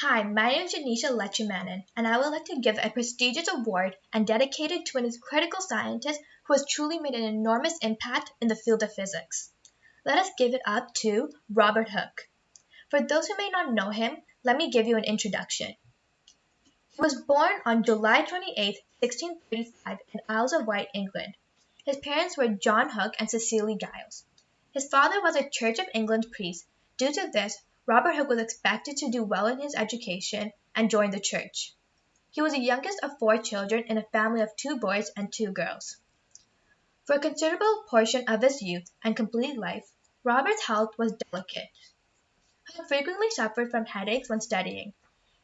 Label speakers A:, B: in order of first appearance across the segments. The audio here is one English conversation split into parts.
A: Hi, my name is Jenisha Letchumanan, and I would like to give a prestigious award and dedicate it to an critical scientist who has truly made an enormous impact in the field of physics. Let us give it up to Robert Hooke. For those who may not know him, let me give you an introduction. He was born on July 28, 1635 in Isles of Wight, England. His parents were John Hooke and Cecily Giles. His father was a Church of England priest. Due to this, Robert Hooke was expected to do well in his education and join the church. He was the youngest of 4 children in a family of 2 boys and 2 girls. For a considerable portion of his youth and complete life, Robert's health was delicate. Hooke frequently suffered from headaches when studying.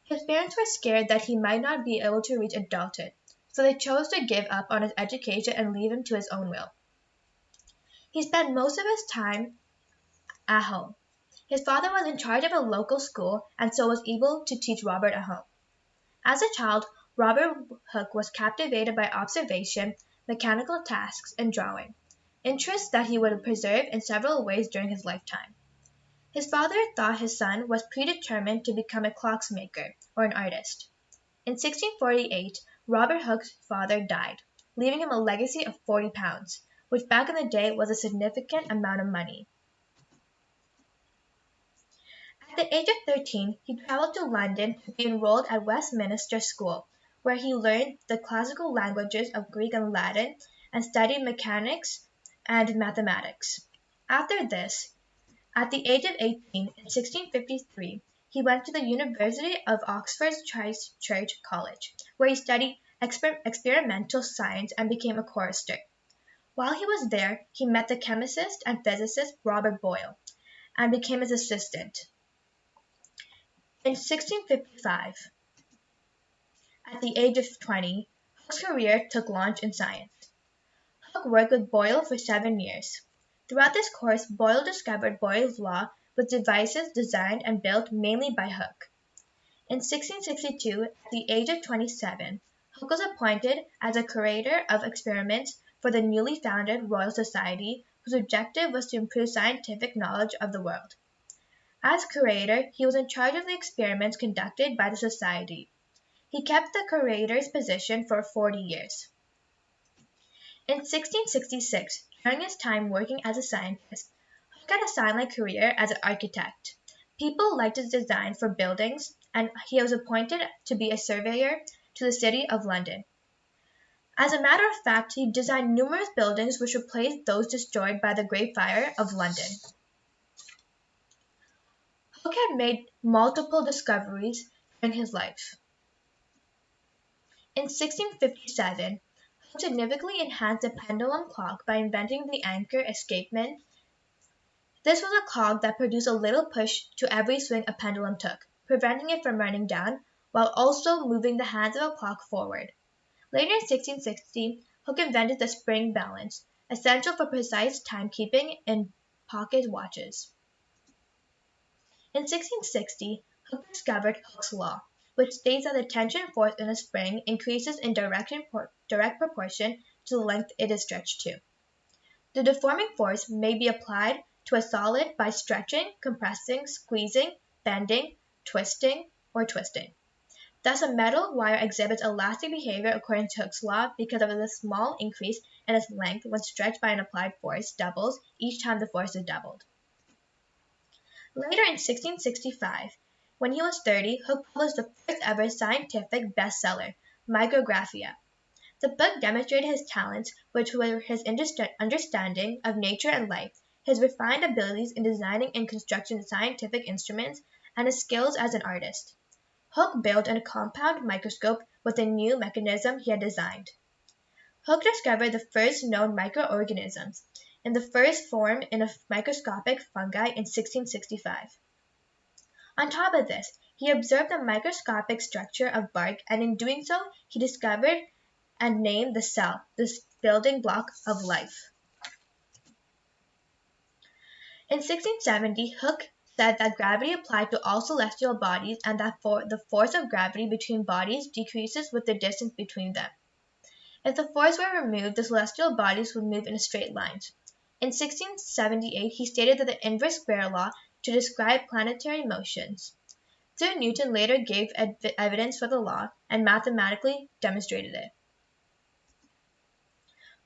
A: His parents were scared that he might not be able to reach adulthood, so they chose to give up on his education and leave him to his own will. He spent most of his time at home. His father was in charge of a local school and so was able to teach Robert at home. As a child, Robert Hooke was captivated by observation, mechanical tasks, and drawing, interests that he would preserve in several ways during his lifetime. His father thought his son was predetermined to become a clocksmaker or an artist. In 1648, Robert Hooke's father died, leaving him a legacy of £40, which back in the day was a significant amount of money. At the age of 13, he traveled to London to be enrolled at Westminster School, where he learned the classical languages of Greek and Latin and studied mechanics and mathematics. After this, at the age of 18, in 1653, he went to the University of Oxford's Christ Church College, where he studied experimental science and became a chorister. While he was there, he met the chemist and physicist Robert Boyle and became his assistant. In 1655, at the age of 20, Hooke's career took launch in science. Hooke worked with Boyle for 7 years. Throughout this course, Boyle discovered Boyle's law with devices designed and built mainly by Hooke. In 1662, at the age of 27, Hooke was appointed as a curator of experiments for the newly founded Royal Society, whose objective was to improve scientific knowledge of the world. As curator, he was in charge of the experiments conducted by the Society. He kept the curator's position for 40 years. In 1666, during his time working as a scientist, Hooke had a silent career as an architect. People liked his design for buildings, and he was appointed to be a surveyor to the City of London. As a matter of fact, he designed numerous buildings which replaced those destroyed by the Great Fire of London. Hooke had made multiple discoveries in his life. In 1657, Hooke significantly enhanced the pendulum clock by inventing the anchor escapement. This was a clock that produced a little push to every swing a pendulum took, preventing it from running down, while also moving the hands of a clock forward. Later in 1660, Hooke invented the spring balance, essential for precise timekeeping in pocket watches. In 1660, Hooke discovered Hooke's law, which states that the tension force in a spring increases in direct proportion to the length it is stretched to. The deforming force may be applied to a solid by stretching, compressing, squeezing, bending, twisting, or twisting. Thus, a metal wire exhibits elastic behavior according to Hooke's law because of the small increase in its length when stretched by an applied force doubles each time the force is doubled. Later in 1665, when he was 30, Hooke published the first ever scientific bestseller, Micrographia. The book demonstrated his talents, which were his understanding of nature and life, his refined abilities in designing and constructing scientific instruments, and his skills as an artist. Hooke built a compound microscope with a new mechanism he had designed. Hooke discovered the first known microorganisms, in the first form in a microscopic fungi in 1665. On top of this, he observed the microscopic structure of bark, and in doing so, he discovered and named the cell, this building block of life. In 1670, Hooke said that gravity applied to all celestial bodies and that the force of gravity between bodies decreases with the distance between them. If the force were removed, the celestial bodies would move in straight lines. In 1678, he stated that the inverse square law to describe planetary motions. Sir Newton later gave evidence for the law and mathematically demonstrated it.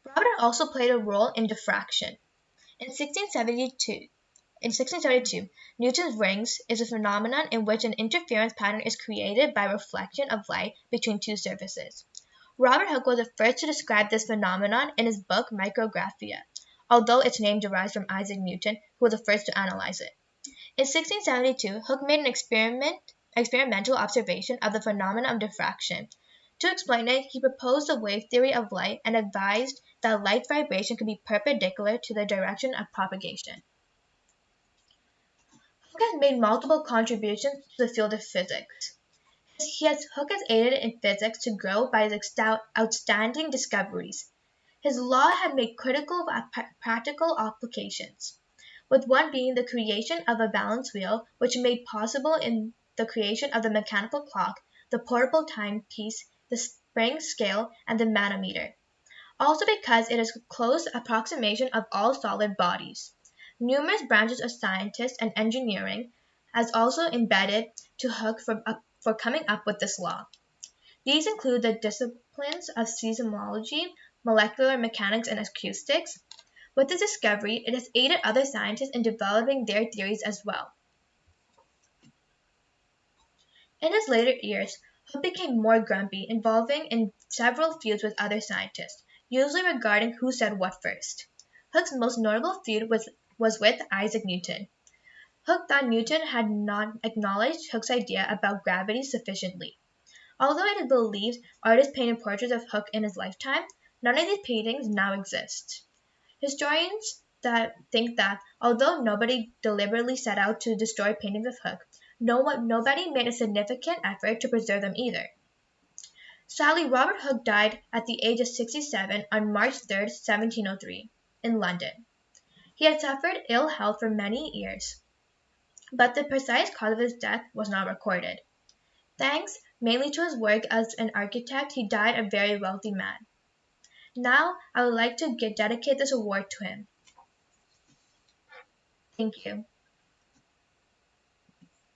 A: Robert also played a role in diffraction. In 1672, Newton's rings is a phenomenon in which an interference pattern is created by reflection of light between two surfaces. Robert Hooke was the first to describe this phenomenon in his book Micrographia, although its name derives from Isaac Newton, who was the first to analyze it. In 1672, Hooke made an experimental observation of the phenomenon of diffraction. To explain it, he proposed the wave theory of light and advised that light vibration could be perpendicular to the direction of propagation. Hooke has made multiple contributions to the field of physics. Hooke has aided in physics to grow by his outstanding discoveries. His law had made critical practical applications, with one being the creation of a balance wheel, which made possible in the creation of the mechanical clock, the portable timepiece, the spring scale, and the manometer. Also because it is a close approximation of all solid bodies. Numerous branches of science and engineering has also embedded to Hooke for coming up with this law. These include the disciplines of seismology, molecular mechanics, and acoustics. With this discovery, it has aided other scientists in developing their theories as well. In his later years, Hooke became more grumpy, involving in several feuds with other scientists, usually regarding who said what first. Hooke's most notable feud was with Isaac Newton. Hooke thought Newton had not acknowledged Hooke's idea about gravity sufficiently. Although it is believed artists painted portraits of Hooke in his lifetime, none of these paintings now exist. Historians think that, although nobody deliberately set out to destroy paintings of Hooke, nobody made a significant effort to preserve them either. Sadly, Robert Hooke died at the age of 67 on March 3, 1703, in London. He had suffered ill health for many years, but the precise cause of his death was not recorded. Thanks mainly to his work as an architect, he died a very wealthy man. Now, I would like to dedicate this award to him. Thank you.